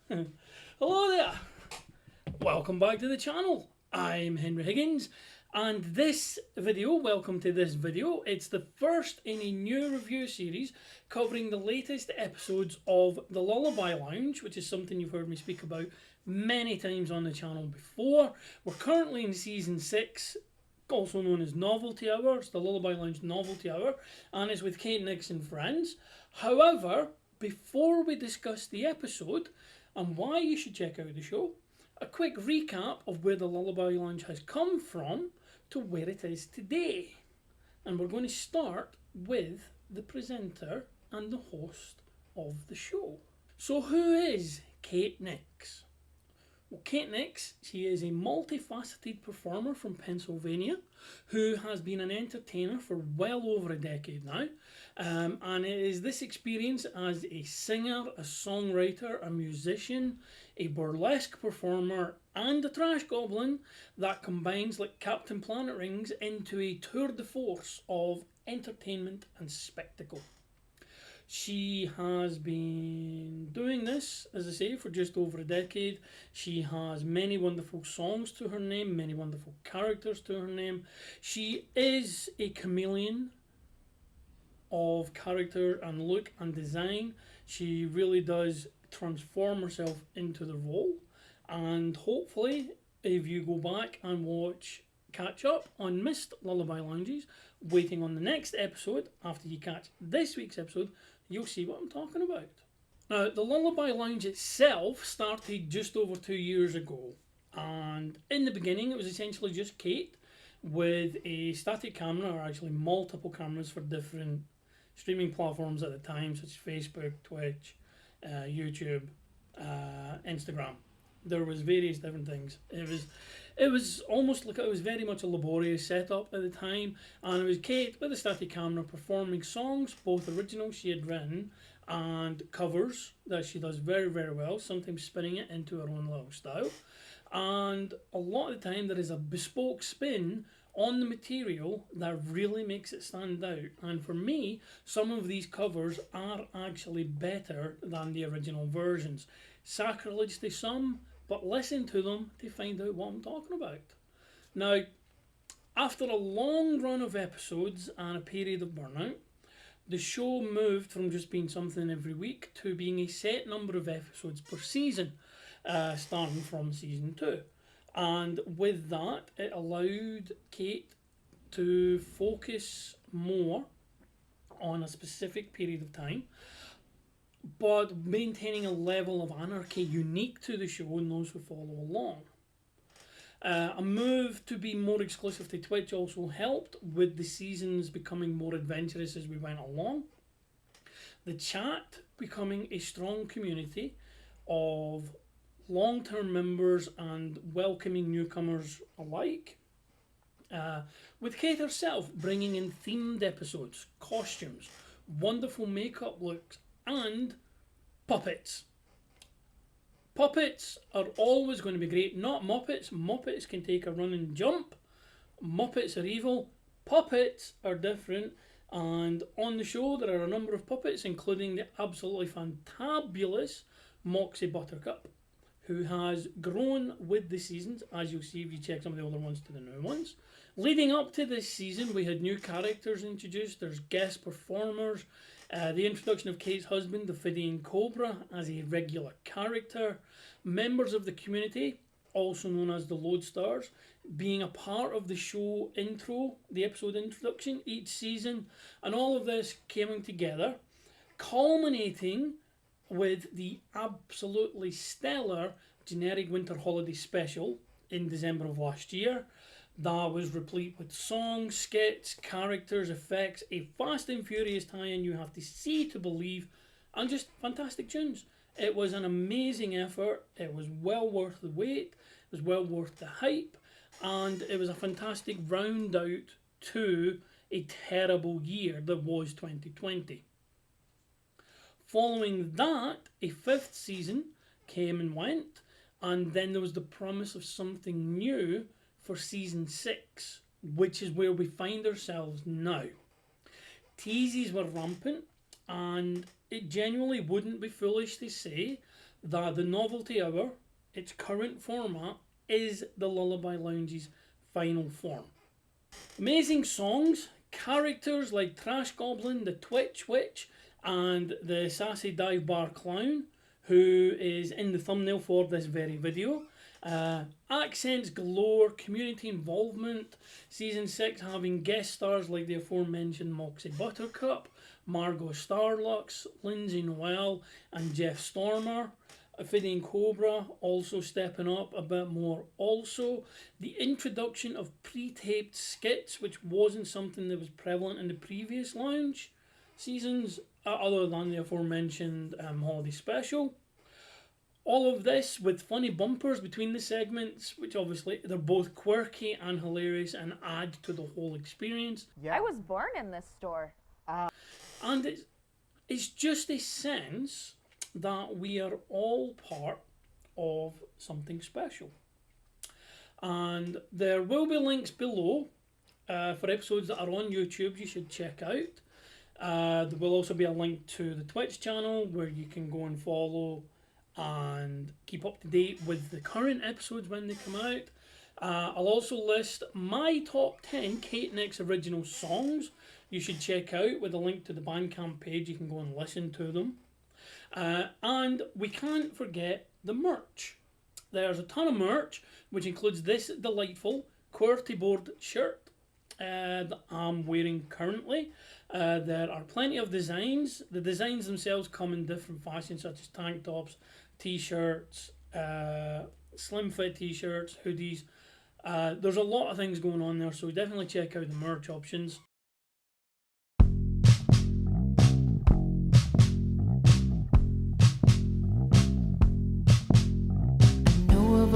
Hello there, welcome back to the channel. I'm Henry Higgins, and welcome to this video. It's the first in a new review series covering the latest episodes of the Lullaby Lounge, which is something you've heard me speak about many times on the channel before. We're currently in season 6, also known as Novelty Hour. It's the Lullaby Lounge Novelty Hour, and it's with Kate Nyx and friends. However, before we discuss the episode and why you should check out the show, a quick recap of where the Lullaby Lounge has come from to where it is today. And we're going to start with the presenter and the host of the show. So who is Kate Nyx? Well, Kate Nyx, she is a multifaceted performer from Pennsylvania who has been an entertainer for well over a decade now. And it is this experience as a singer, a songwriter, a musician, a burlesque performer, and a trash goblin that combines like Captain Planet Rings into a tour de force of entertainment and spectacle. She has been doing this, as I say, for just over a decade. She has many wonderful songs to her name, many wonderful characters to her name. She is a chameleon of character and look and design. She really does transform herself into the role. And hopefully, if you go back and catch up on missed Lullaby Lounges, waiting on the next episode after you catch this week's episode, you'll see what I'm talking about. Now, the Lullaby Lounge itself started just over 2 years ago, and in the beginning it was essentially just Kate with a static camera, or actually multiple cameras for different streaming platforms at the time, such as Facebook, Twitch, YouTube, Instagram. There was various different things. It was almost like it was very much a laborious setup at the time, and it was Kate with a static camera performing songs, both originals she had written and covers that she does very, very well, sometimes spinning it into her own little style. And a lot of the time there is a bespoke spin on the material that really makes it stand out. And for me, some of these covers are actually better than the original versions. Sacrilege to some, but listen to them to find out what I'm talking about. Now, after a long run of episodes and a period of burnout, the show moved from just being something every week to being a set number of episodes per season, starting from season 2. And with that, it allowed Kate to focus more on a specific period of time, but maintaining a level of anarchy unique to the show and those who follow along. A move to be more exclusive to Twitch also helped, with the seasons becoming more adventurous as we went along. The chat becoming a strong community of long-term members and welcoming newcomers alike. With Kate herself bringing in themed episodes, costumes, wonderful makeup looks, and puppets. Puppets are always going to be great, not Muppets. Muppets can take a run and jump. Muppets are evil. Puppets are different. And on the show there are a number of puppets, including the absolutely fantabulous Moxie Buttercup, who has grown with the seasons, as you'll see if you check some of the older ones to the new ones. Leading up to this season, we had new characters introduced. There's guest performers. The introduction of Kate's husband, the Fidian Cobra, as a regular character. Members of the community, also known as the Lodestars, being a part of the show intro, the episode introduction each season. And all of this coming together, culminating with the absolutely stellar generic winter holiday special in December of last year. That was replete with songs, skits, characters, effects, a fast and furious tie-in you have to see to believe, and just fantastic tunes. It was an amazing effort. It was well worth the wait. It was well worth the hype, and it was a fantastic round out to a terrible year that was 2020. Following that, a 5th season came and went, and then there was the promise of something new for season 6, which is where we find ourselves now. Teases were rampant, and it genuinely wouldn't be foolish to say that the Novelty Hour, its current format, is the Lullaby Lounge's final form. Amazing songs, characters like Trash Goblin, the Twitch Witch, and the Sassy Dive Bar Clown, who is in the thumbnail for this very video. Accents galore, community involvement, Season 6 having guest stars like the aforementioned Moxie Buttercup, Margot Starlux, Lindsay Noel, and Jeff Stormer. Ophidian Cobra also stepping up a bit more. Also, the introduction of pre-taped skits, which wasn't something that was prevalent in the previous Lounge seasons, other than the aforementioned holiday special. All of this with funny bumpers between the segments, which obviously they're both quirky and hilarious and add to the whole experience. Yeah. I was born in this store. And it's just a sense that we are all part of something special. And there will be links below for episodes that are on YouTube you should check out. There will also be a link to the Twitch channel where you can go and follow and keep up to date with the current episodes when they come out. I'll also list my top 10 Kate Nyx original songs you should check out with a link to the BANDCAMP page. You can go and listen to them. And we can't forget the merch. There's a ton of merch, which includes this delightful QWERTY board shirt that I'm wearing currently. There are plenty of designs. The designs themselves come in different fashions, such as tank tops, t-shirts, slim fit t-shirts, hoodies. There's a lot of things going on there, so definitely check out the merch options. Well,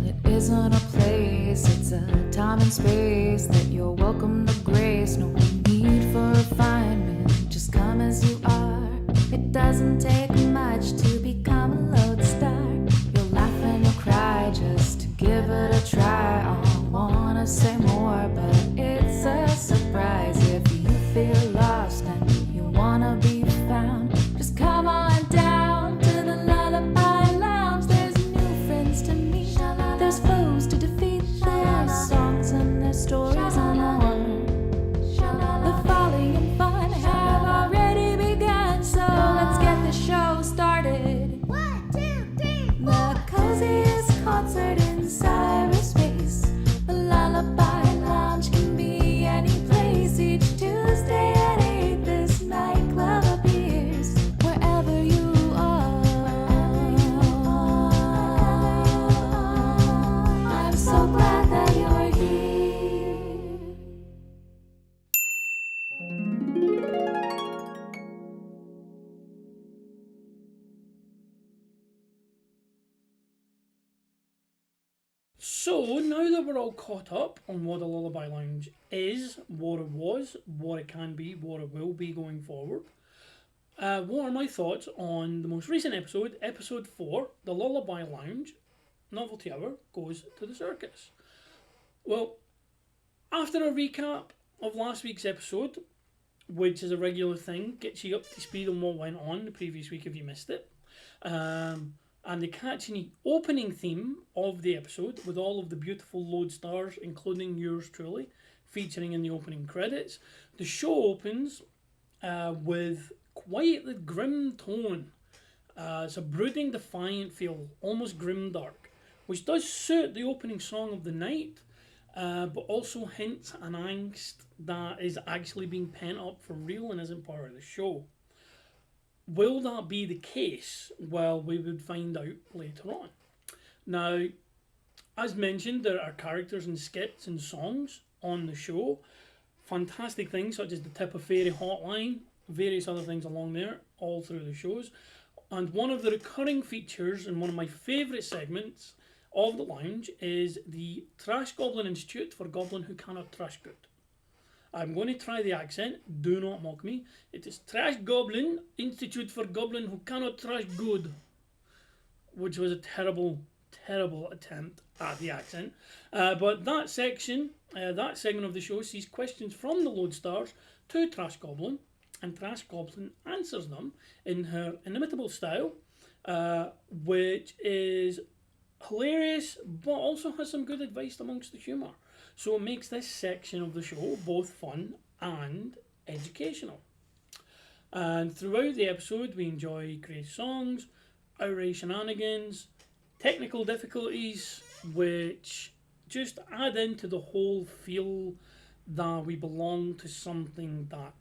it isn't a place, it's a time and space that you're welcome to grace. No need for refinement, just come as you are. It doesn't take much to become a lodestar. You'll laugh and you'll cry just to give it a try. I wanna say more, but it's a surprise. If you feel lost and you wanna be found, just come on down to the Lullaby Lounge. There's new friends to meet, there's foes to defeat, there's songs and there's stories and more. The folly and fun have already begun, so let's get the show started. 1, 2, 3, 4. The coziest concert in cyberspace. The Lullaby Lounge can be any place. Each Tuesday at 8, this nightclub appears wherever you are. I'm so glad that you're here. So now that we're all caught up on what the Lullaby Lounge is, what it was, what it can be, what it will be going forward, what are my thoughts on the most recent episode, episode 4, the Lullaby Lounge Novelty Hour goes to the circus. Well, after a recap of last week's episode, which is a regular thing, gets you up to speed on what went on the previous week if you missed it, and the catchy opening theme of the episode with all of the beautiful load stars, including yours truly, featuring in the opening credits. The show opens with quite the grim tone. It's a brooding, defiant feel, almost grimdark, which does suit the opening song of the night, but also hints an angst that is actually being pent up for real and isn't part of the show. Will that be the case? Well, we would find out later on. Now, as mentioned, there are characters and skits and songs on the show. Fantastic things such as the Tip of Fairy hotline, various other things along there, all through the shows. And one of the recurring features and one of my favourite segments of the lounge is the Trash Goblin Institute for Goblin Who Cannot Trash Good. I'm going to try the accent, do not mock me. It is Trash Goblin Institute for Goblin Who Cannot Trash Good, which was a terrible, terrible attempt at the accent. But that section, that segment of the show sees questions from the Lodestars to Trash Goblin, and Trash Goblin answers them in her inimitable style. which is hilarious, but also has some good advice amongst the humour. So it makes this section of the show both fun and educational. And throughout the episode, we enjoy great songs, outright shenanigans, technical difficulties, which just add into the whole feel that we belong to something that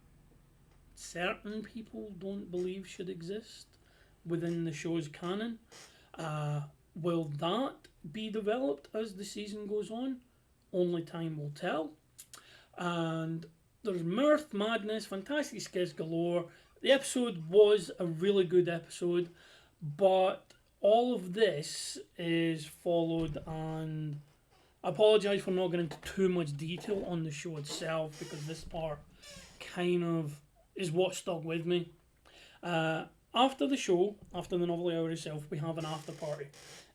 certain people don't believe should exist within the show's canon. Will that be developed as the season goes on? Only time will tell. And there's mirth, madness, fantastic skits galore. The episode was a really good episode, but all of this is followed, and I apologise for not getting into too much detail on the show itself, because this part kind of is what stuck with me. After the show, after the Novelty Hour itself, we have an after party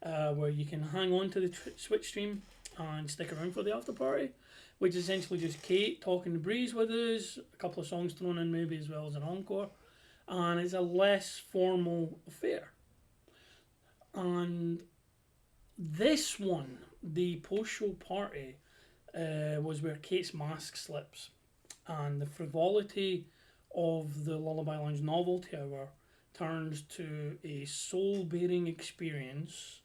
where you can hang on to the Twitch stream and stick around for the after party, which is essentially just Kate talking the breeze with us, a couple of songs thrown in maybe as well as an encore, and it's a less formal affair. And this one, the post-show party, was where Kate's mask slips, and the frivolity of the Lullaby Lounge Novelty Hour turns to a soul-bearing experience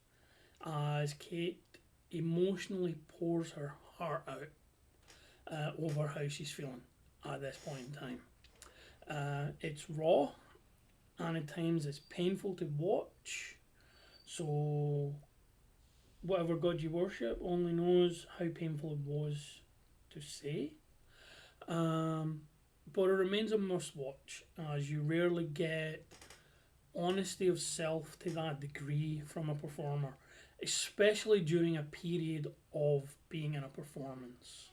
as Kate emotionally pours her heart out over how she's feeling at this point in time. It's raw, and at times it's painful to watch, so whatever God you worship only knows how painful it was to say. But it remains a must watch, as you rarely get honesty of self to that degree from a performer, especially during a period of being in a performance.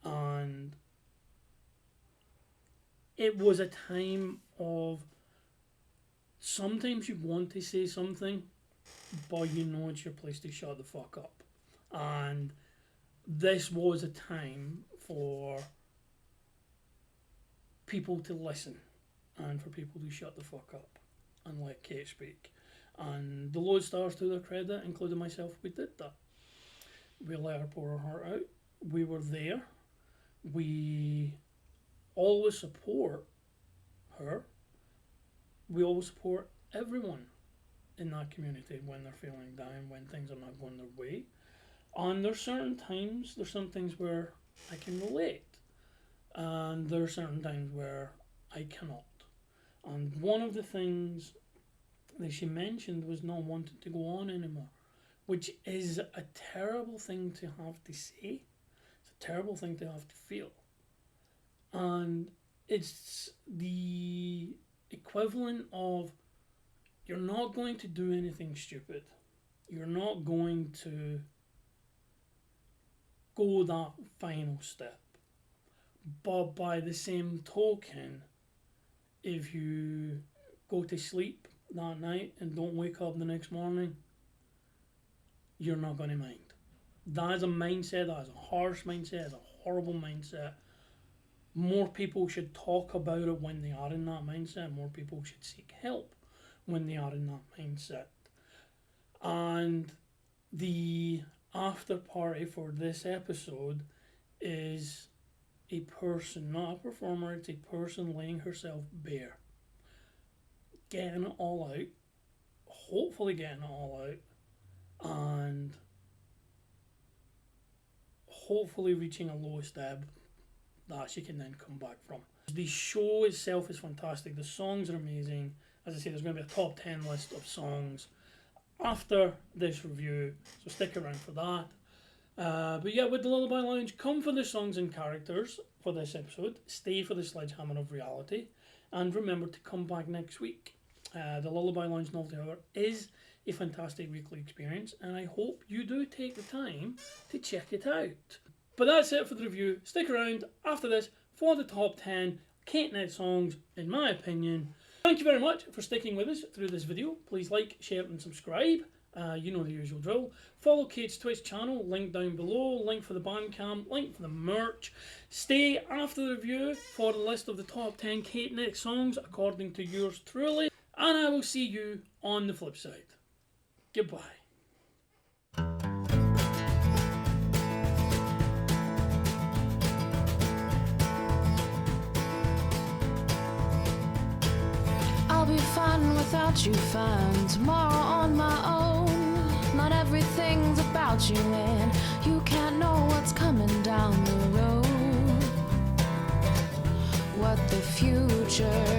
And it was a time of, sometimes you want to say something, but you know it's your place to shut the fuck up. And this was a time for people to listen and for people to shut the fuck up and let Kate speak. And the Lodestars, to their credit, including myself, we did that. We let her pour her heart out. We were there. We always support her. We always support everyone in that community when they're feeling down, when things are not going their way. And there's certain times, there's some things where I can relate. And there are certain times where I cannot. And one of the things that she mentioned was not wanting to go on anymore, which is a terrible thing to have to say. It's a terrible thing to have to feel. And it's the equivalent of, you're not going to do anything stupid. You're not going to go that final step. But by the same token, if you go to sleep that night and don't wake up the next morning, you're not going to mind. That is a mindset, that is a harsh mindset, that is a horrible mindset. More people should talk about it when they are in that mindset. More people should seek help when they are in that mindset. And the after party for this episode is a person, not a performer, it's a person laying herself bare. Getting it all out, hopefully getting it all out, and hopefully reaching a lowest ebb that she can then come back from. The show itself is fantastic, the songs are amazing. As I say, there's going to be a top 10 list of songs after this review, so stick around for that. But yeah, with the Lullaby Lounge, come for the songs and characters for this episode, stay for the sledgehammer of reality, and remember to come back next week. The Lullaby Lounge Novelty Hour is a fantastic weekly experience, and I hope you do take the time to check it out. But that's it for the review. Stick around after this for the top 10 Kate Nyx songs, in my opinion. Thank you very much for sticking with us through this video. Please like, share and subscribe. You know the usual drill. Follow Kate's Twitch channel, link down below, link for the BANDCAMP, link for the merch. Stay after the review for the list of the top 10 Kate Nyx songs according to yours truly. And I will see you on the flip side. Goodbye. I'll be fine without you, fine tomorrow on my own. Not everything's about you, and you can't know what's coming down the road. What the future